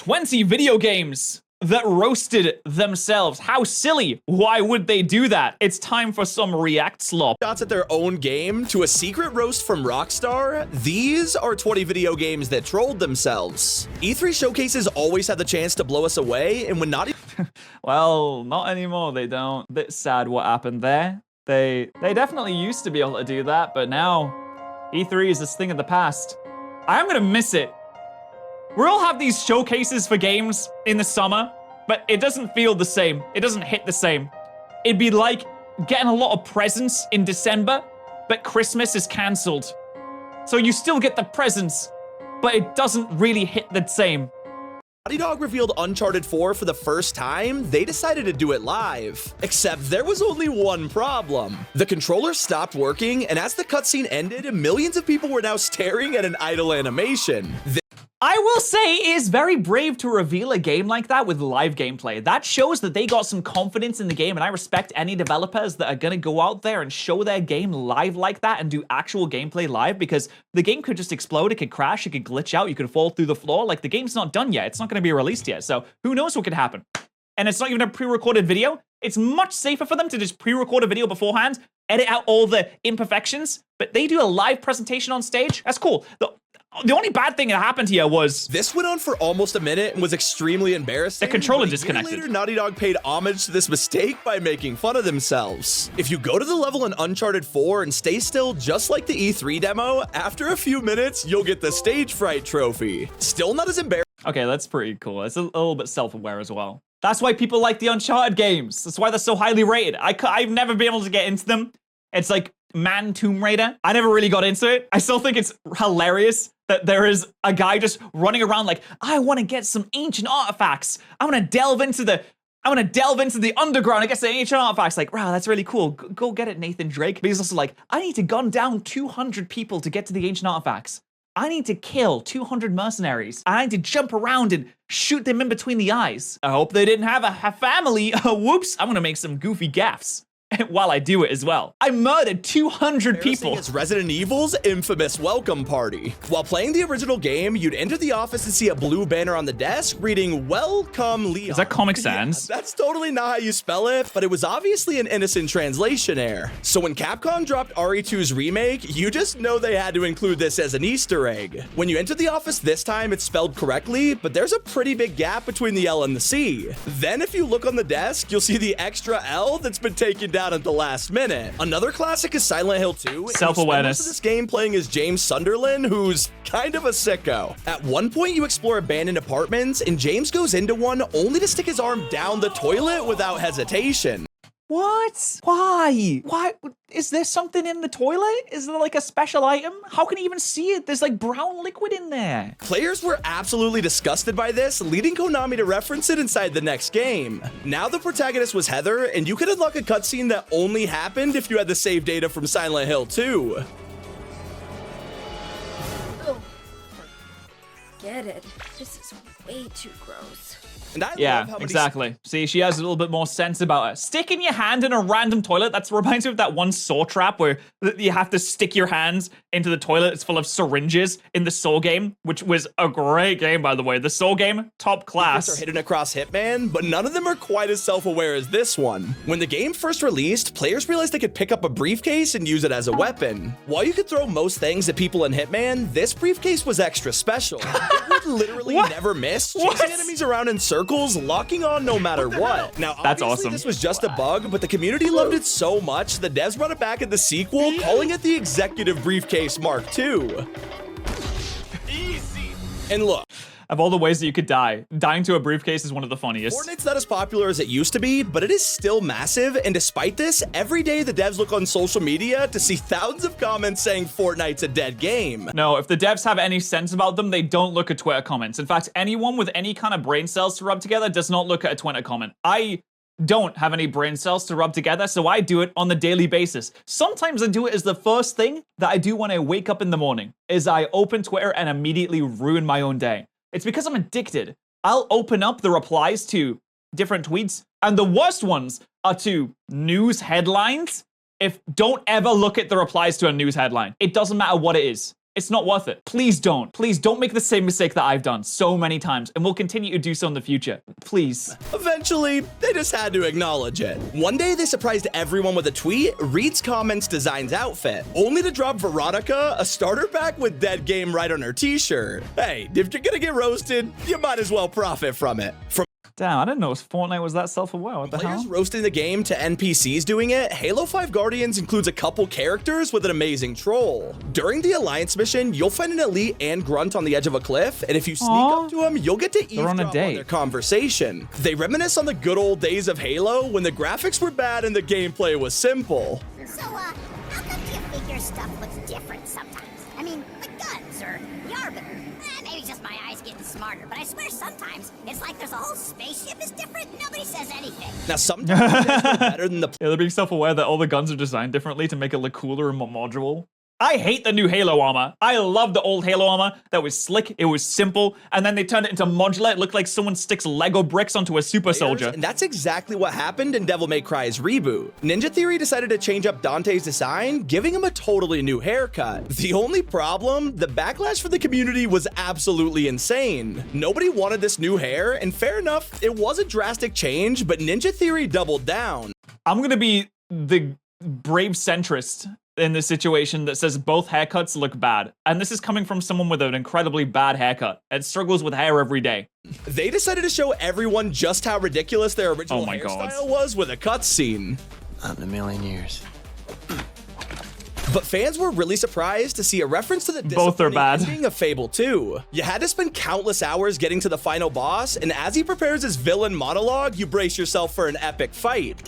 20 video games that roasted themselves. How silly. Why would they do that? It's time for some React slop. Shots at their own game to a secret roast from Rockstar. These are 20 video games that trolled themselves. E3 showcases always had the chance to blow us away, and when not Well, not anymore, they don't. Bit sad what happened there. They definitely used to be able to do that, but now E3 is this thing of the past. I'm gonna miss it. We'll have these showcases for games in the summer, but it doesn't feel the same. It doesn't hit the same. It'd be like getting a lot of presents in December, but Christmas is cancelled. So you still get the presents, but it doesn't really hit the same. Naughty Dog revealed Uncharted 4 for the first time, they decided to do it live. Except there was only one problem. The controller stopped working, and as the cutscene ended, millions of people were now staring at an idle animation. I will say it is very brave to reveal a game like that with live gameplay. That shows that they got some confidence in the game, and I respect any developers that are gonna go out there and show their game live like that and do actual gameplay live, because the game could just explode, it could crash, it could glitch out, you could fall through the floor. Like, the game's not done yet. It's not gonna be released yet, so who knows what could happen. And it's not even a pre-recorded video. It's much safer for them to just pre-record a video beforehand, edit out all the imperfections, but they do a live presentation on stage. That's cool. The only bad thing that happened here was this went on for almost a minute and was extremely embarrassing. The controller but disconnected. Later, Naughty Dog paid homage to this mistake by making fun of themselves. If you go to the level in Uncharted 4 and stay still just like the E3 demo, after a few minutes, you'll get the stage fright trophy. Still not as embarrassing. Okay, that's pretty cool. It's a little bit self-aware as well. That's why people like the Uncharted games. That's why they're so highly rated. I've never been able to get into them. It's like Man Tomb Raider. I never really got into it. I still think it's hilarious that there is a guy just running around like, I want to get some ancient artifacts. I want to delve into the underground. I guess the ancient artifacts. Like, wow, that's really cool. Go get it, Nathan Drake. But he's also like, I need to gun down 200 people to get to the ancient artifacts. I need to kill 200 mercenaries. I need to jump around and shoot them in between the eyes. I hope they didn't have a family. Whoops, I'm gonna make some goofy gaffes while I do it as well. I murdered 200 people. It's Resident Evil's infamous welcome party. While playing the original game, you'd enter the office and see a blue banner on the desk reading, "Welcome, Leon." Is that Comic Sans? Yeah, that's totally not how you spell it, but it was obviously an innocent translation error. So when Capcom dropped RE2's remake, you just know they had to include this as an Easter egg. When you enter the office this time, it's spelled correctly, but there's a pretty big gap between the L and the C. Then if you look on the desk, you'll see the extra L that's been taken down at the last minute. Another classic is Silent Hill 2. Self-awareness. Most of this game playing as James Sunderland, who's kind of a sicko. At one point, you explore abandoned apartments, and James goes into one only to stick his arm down the toilet without hesitation. What? Why? Why? Is there something in the toilet? Is there like a special item? How can you even see it? There's like brown liquid in there. Players were absolutely disgusted by this, leading Konami to reference it inside the next game. Now the protagonist was Heather, and you could unlock a cutscene that only happened if you had the save data from Silent Hill 2. Oh, forget it. This is way too gross. And I Yeah, love how many exactly. See, she has a little bit more sense about her. Sticking your hand in a random toilet, that reminds me of that one Saw trap where you have to stick your hands into the toilet. It's full of syringes in the Saw game, which was a great game, by the way. The Saw game, top class. are hidden across Hitman, but none of them are quite as self-aware as this one. When the game first released, players realized they could pick up a briefcase and use it as a weapon. While you could throw most things at people in Hitman, this briefcase was extra special. It would literally never miss, chasing enemies around in circles, locking on no matter what. Now, That's obviously, awesome. this was just a bug, but the community loved it so much, the devs brought it back in the sequel, calling it the Executive Briefcase Mark II. Easy. And look, Of all the ways that you could die, dying to a briefcase is one of the funniest. Fortnite's not as popular as it used to be, but it is still massive, and despite this, every day the devs look on social media to see thousands of comments saying Fortnite's a dead game. No, if the devs have any sense about them, they don't look at Twitter comments. In fact, anyone with any kind of brain cells to rub together does not look at a Twitter comment. I don't have any brain cells to rub together, so I do it on the daily basis. Sometimes I do it as the first thing that I do when I wake up in the morning, is I open Twitter and immediately ruin my own day. It's because I'm addicted. I'll open up the replies to different tweets, and the worst ones are to news headlines. Don't ever look at the replies to a news headline. It doesn't matter what it is. It's not worth it. Please don't. Please don't make the same mistake that I've done so many times, and will continue to do so in the future. Please. Eventually, they just had to acknowledge it. One day, they surprised everyone with a tweet, reads comments designs outfit, only to drop Veronica a starter pack with dead game right on her t-shirt. Hey, if you're gonna get roasted, you might as well profit from it. Damn, I didn't know Fortnite was that self-aware. What the Players hell? roasting the game to NPCs doing it, Halo 5 Guardians includes a couple characters with an amazing troll. During the Alliance mission, you'll find an elite and grunt on the edge of a cliff, and if you sneak up to them, you'll get to eavesdrop on their conversation. They reminisce on the good old days of Halo when the graphics were bad and the gameplay was simple. So, how come you figure stuff looks different sometimes? I mean, the guns or the arbiter. Maybe just my eyes getting smarter, but I swear sometimes it's like there's a whole spaceship is different and nobody says anything. Now, sometimes they're better than the Yeah, they're being self-aware that all the guns are designed differently to make it look cooler and more modular. I hate the new Halo armor. I love the old Halo armor. That was slick, it was simple, and then they turned it into modular. It looked like someone sticks Lego bricks onto a super soldier. And that's exactly what happened in Devil May Cry's reboot. Ninja Theory decided to change up Dante's design, giving him a totally new haircut. The only problem, the backlash for the community was absolutely insane. Nobody wanted this new hair, and fair enough, it was a drastic change, but Ninja Theory doubled down. I'm gonna be the brave centrist in this situation that says both haircuts look bad. And this is coming from someone with an incredibly bad haircut and struggles with hair every day. They decided to show everyone just how ridiculous their original hairstyle was with a cutscene. Not in a million years. But fans were really surprised to see a reference to the disappointing ending of Fable 2. You had to spend countless hours getting to the final boss, and as he prepares his villain monologue, you brace yourself for an epic fight.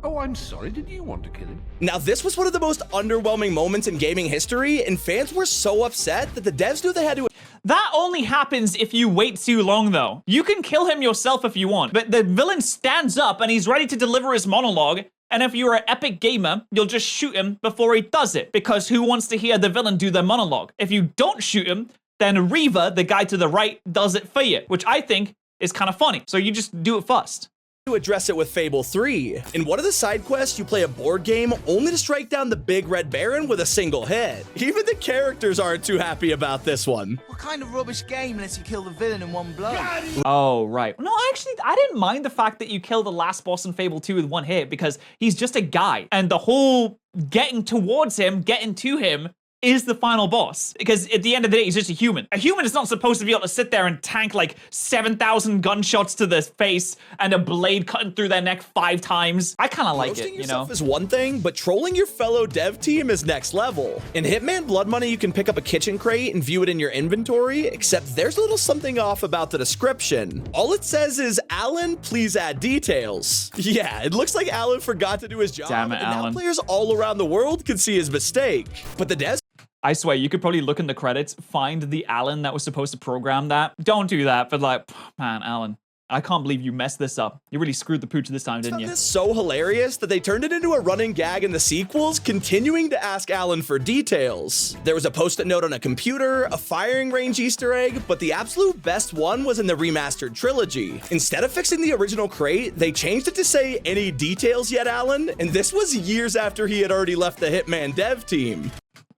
Oh, I'm sorry, did you want to kill him? Now, this was one of the most underwhelming moments in gaming history, and fans were so upset that the devs knew they had to... That only happens if you wait too long, though. You can kill him yourself if you want, but the villain stands up and he's ready to deliver his monologue, and if you're an epic gamer, you'll just shoot him before he does it, because who wants to hear the villain do their monologue? If you don't shoot him, then Reva, the guy to the right, does it for you, which I think is kind of funny, so you just do it first. To address it with Fable 3. In one of the side quests, you play a board game only to strike down the Big Red Baron with a single hit. Even the characters aren't too happy about this one. What kind of rubbish game lets you kill the villain in one blow? Oh, right. No, actually, I didn't mind the fact that you kill the last boss in Fable 2 with one hit because he's just a guy. And the whole getting towards him, getting to him, is the final boss, because at the end of the day, he's just a human. A human is not supposed to be able to sit there and tank like 7,000 gunshots to the face and a blade cutting through their neck 5 times. I kind of like it, you know? Is one thing, but trolling your fellow dev team is next level. In Hitman Blood Money, you can pick up a kitchen crate and view it in your inventory, except there's a little something off about the description. All it says is, Alan, please add details. Yeah, it looks like Alan forgot to do his job, Damn it, and Alan. now players all around the world can see his mistake. But the devs... I swear, you could probably look in the credits, find the Alan that was supposed to program that. Don't do that, but like, man, Alan, I can't believe you messed this up. You really screwed the pooch this time, didn't you? This is so hilarious that they turned it into a running gag in the sequels, continuing to ask Alan for details. There was a post-it note on a computer, a firing range Easter egg, but the absolute best one was in the remastered trilogy. Instead of fixing the original crate, they changed it to say, "Any details yet, Alan?" And this was years after he had already left the Hitman dev team.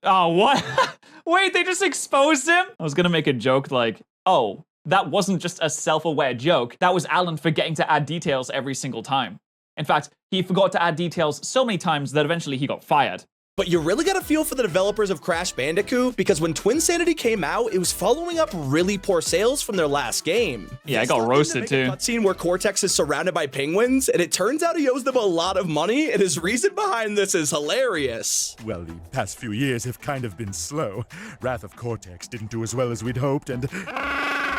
Oh, what? Wait, they just exposed him? I was gonna make a joke like, oh, that wasn't just a self-aware joke. That was Alan forgetting to add details every single time. In fact, he forgot to add details so many times that eventually he got fired. But you really gotta feel for the developers of Crash Bandicoot, because when TWINSANITY came out, it was following up really poor sales from their last game. Yeah, it got roasted too. A cutscene where Cortex is surrounded by penguins, and it turns out he owes them a lot of money, and his reason behind this is hilarious. Well, the past few years have kind of been slow. Wrath of Cortex didn't do as well as we'd hoped, and...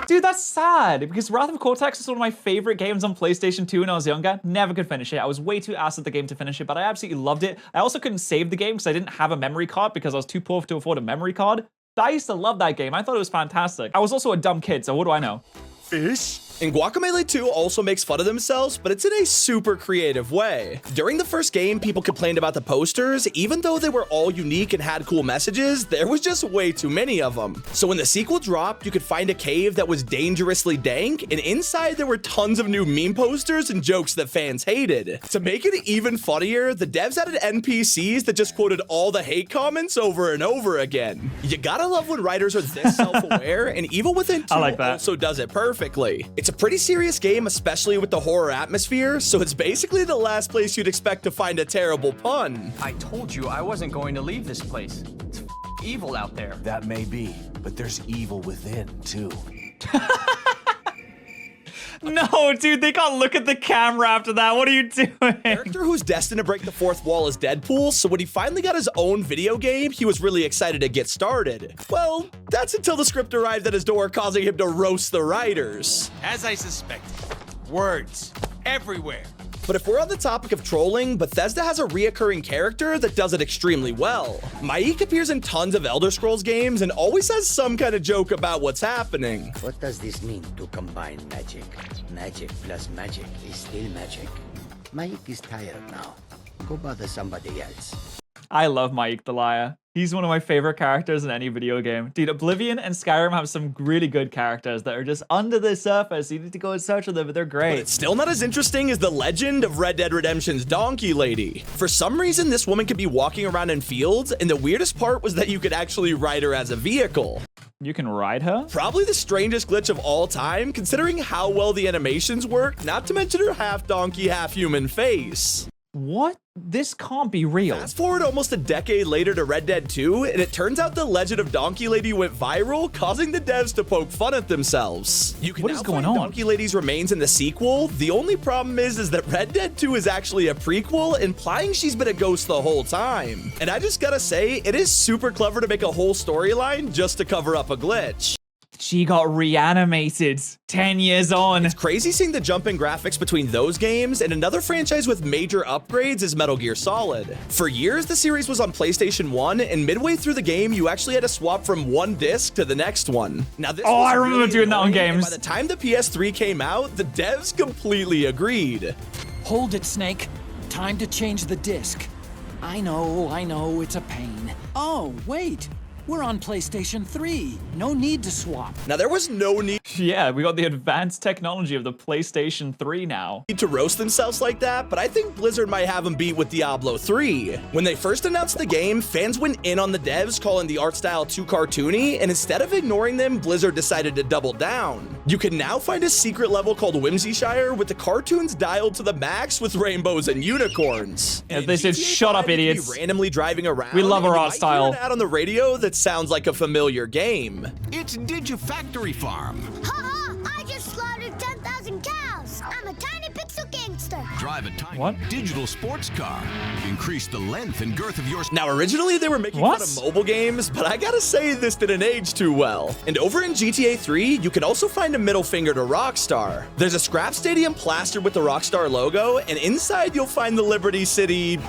Dude, that's sad, because Wrath of Cortex is one of my favorite games on PlayStation 2 when I was younger. Never could finish it. I was way too ass at the game to finish it, but I absolutely loved it. I also couldn't save the game because I didn't have a memory card because I was too poor to afford a memory card. But I used to love that game. I thought it was fantastic. I was also a dumb kid, so what do I know? fish. And Guacamelee 2 also makes fun of themselves, but it's in a super creative way. During the first game, people complained about the posters. Even though they were all unique and had cool messages, there was just way too many of them. So when the sequel dropped, you could find a cave that was dangerously dank, and inside there were tons of new meme posters and jokes that fans hated. To make it even funnier, the devs added NPCs that just quoted all the hate comments over and over again. You gotta love when writers are this self-aware, and Evil Within 2 also does it perfectly. It's a pretty serious game, especially with the horror atmosphere, so it's basically the last place you'd expect to find a terrible pun. I told you I wasn't going to leave this place. It's evil out there. That may be, but there's evil within, too. No, dude, they can't look at the camera after that. What are you doing? Character who's destined to break the fourth wall is Deadpool, so when he finally got his own video game, he was really excited to get started. Well, that's until the script arrived at his door, causing him to roast the writers. As I suspected, words everywhere. But if we're on the topic of trolling, Bethesda has a reoccurring character that does it extremely well. Maik appears in tons of Elder Scrolls games and always has some kind of joke about what's happening. What does this mean to combine magic? Magic plus magic is still magic. Maik is tired now. Go bother somebody else. I love Maik the Liar. He's one of my favorite characters in any video game. Dude, Oblivion and Skyrim have some really good characters that are just under the surface. You need to go and search for them, but they're great. But it's still not as interesting as the legend of Red Dead Redemption's Donkey Lady. For some reason, this woman could be walking around in fields, and the weirdest part was that you could actually ride her as a vehicle. You can ride her? Probably the strangest glitch of all time, considering how well the animations work, not to mention her half donkey, half human face. What? This can't be real. Fast forward almost a decade later to Red Dead 2, and it turns out the legend of Donkey Lady went viral, causing the devs to poke fun at themselves. You can now find Donkey Lady's remains in the sequel. The only problem is that Red Dead 2 is actually a prequel, implying she's been a ghost the whole time. And I just gotta say, it is super clever to make a whole storyline just to cover up a glitch. She got reanimated 10 years on. It's crazy seeing the jump in graphics between those games, and another franchise with major upgrades is Metal Gear Solid. For years, the series was on PlayStation 1, and midway through the game, you actually had to swap from one disc to the next one. Now, this I remember doing that on games. By the time the PS3 came out, the devs completely agreed. Hold it, Snake. Time to change the disc. I know, it's a pain. Oh, wait. We're on PlayStation 3. No need to swap. Now, there was no need. Yeah, we got the advanced technology of the PlayStation 3 now. To roast themselves like that, but I think Blizzard might have them beat with Diablo 3. When they first announced the game, fans went in on the devs, calling the art style too cartoony, and instead of ignoring them, Blizzard decided to double down. You can now find a secret level called Whimsyshire with the cartoons dialed to the max with rainbows and unicorns. Yeah, they said, shut up, idiots. Randomly driving around. We love our art style. Ad on the radio that sounds like a familiar game. It's Digifactory Farm. Ha! I just slaughtered 10,000 cows. I'm a tiny pixel gangster. Drive a tiny digital sports car. Increase the length and girth of your... Now, originally they were making fun of mobile games, but I gotta say this didn't age too well. And over in GTA 3, you can also find a middle finger to Rockstar. There's a scrap stadium plastered with the Rockstar logo, and inside you'll find the Liberty City...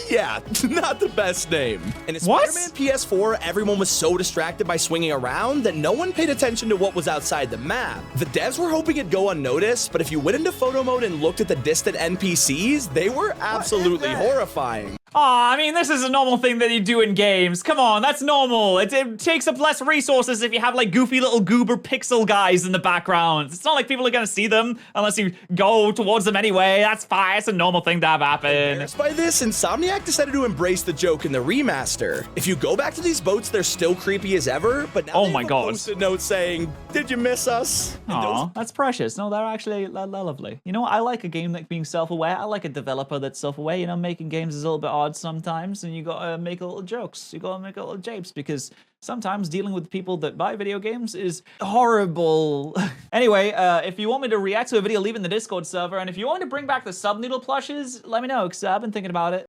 Yeah, not the best name. And in Spider-Man PS4, everyone was so distracted by swinging around that no one paid attention to what was outside the map. The devs were hoping it'd go unnoticed, but if you went into photo mode and looked at the distant NPCs, they were absolutely horrifying. Aw, I mean, this is a normal thing that you do in games. Come on, that's normal. It takes up less resources if you have, like, goofy little goober pixel guys in the background. It's not like people are gonna see them unless you go towards them anyway. That's fine. It's a normal thing to have happen. Embarrassed by this, Insomniac decided to embrace the joke in the remaster. If you go back to these boats, they're still creepy as ever, but now they have a post-it note saying, "Did you miss us?" Aw, that's precious. No, they're actually they're lovely. You know what? I like a game that's being self-aware. I like a developer that's self-aware. You know, making games is a little bit odd sometimes, and you gotta make little jokes. You gotta make little japes, because sometimes dealing with people that buy video games is horrible. Anyway, if you want me to react to a video, leave it in the Discord server, and if you want me to bring back the Sub Noodle plushes, let me know, because I've been thinking about it.